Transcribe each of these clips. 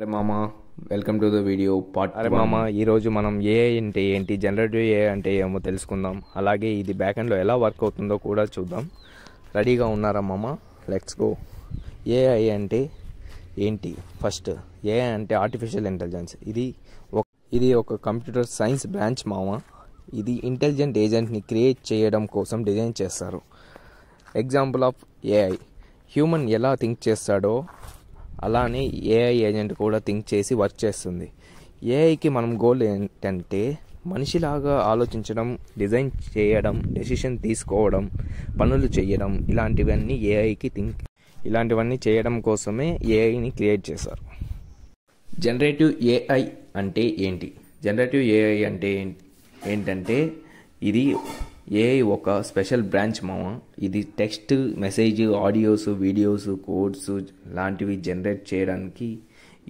అరే మామ, welcome to the video part. అరే మామ, ఈరోజు మనం ఏఐ అంటే ఏంటి, జనరేటివ్ ఏఐ అంటే ఏమో తెలుసుకుందాం. అలాగే ఇది బ్యాక్ ఎండ్లో ఎలా వర్క్ అవుతుందో కూడా చూద్దాం. రెడీగా ఉన్నారా మామ? Let's go. ఏఐ అంటే ఏంటి? ఫస్ట్, ఏఐ అంటే ఆర్టిఫిషియల్ ఇంటెలిజెన్స్. ఇది ఒక కంప్యూటర్ సైన్స్ బ్రాంచ్ మామ. ఇది ఇంటెలిజెంట్ ఏజెంట్ని క్రియేట్ చేయడం కోసం డిజైన్ చేస్తారు. ఎగ్జాంపుల్ ఆఫ్ ఏఐ, హ్యూమన్ ఎలా థింక్ చేస్తాడో అలానే ఏఐ ఏజెంట్ కూడా థింక్ చేసి వర్క్ చేస్తుంది. ఏఐకి మనం గోల్ ఏంటంటే మనిషిలాగా ఆలోచించడం, డిజైన్ చేయడం, డెసిషన్ తీసుకోవడం, పనులు చేయడం, ఇలాంటివన్నీ చేయడం కోసమే ఏఐని క్రియేట్ చేశారు. జనరేటివ్ ఏఐ అంటే ఏంటి? జనరేటివ్ ఏఐ అంటే ఏంటంటే ఇది ఏఐ ఒక స్పెషల్ బ్రాంచ్ మామ. ఇది text, message, audios, videos, codes లాంటివి జనరేట్ చేయడానికి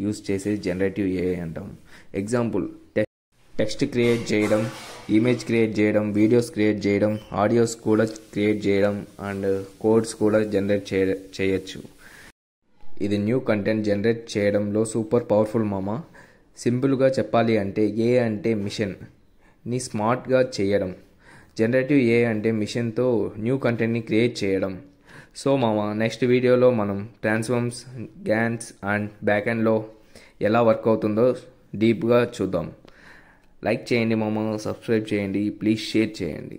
యూస్ చేసేది జనరేటివ్ ఏఐ అంటాం. ఎగ్జాంపుల్, టెక్స్ట్ క్రియేట్ చేయడం, ఇమేజ్ క్రియేట్ చేయడం, వీడియోస్ క్రియేట్ చేయడం, ఆడియోస్ కూడా క్రియేట్ చేయడం అండ్ కోడ్స్ కూడా జనరేట్ చేయొచ్చు. ఇది న్యూ కంటెంట్ జనరేట్ చేయడంలో సూపర్ పవర్ఫుల్ మామ. సింపుల్గా చెప్పాలి అంటే ఏఐ అంటే మిషన్ని స్మార్ట్గా చేయడం, జనరేటివ్ ఏఐ అంటే మిషన్తో న్యూ కంటెంట్ని క్రియేట్ చేయడం. సో మామ, నెక్స్ట్ వీడియోలో మనం ట్రాన్స్ఫార్మ్స్, గ్యాన్స్ అండ్ బ్యాక్ ఎండ్లో ఎలా వర్క్ అవుతుందో డీప్గా చూద్దాం. లైక్ చేయండి మామ, సబ్స్క్రైబ్ చేయండి, ప్లీజ్ షేర్ చేయండి.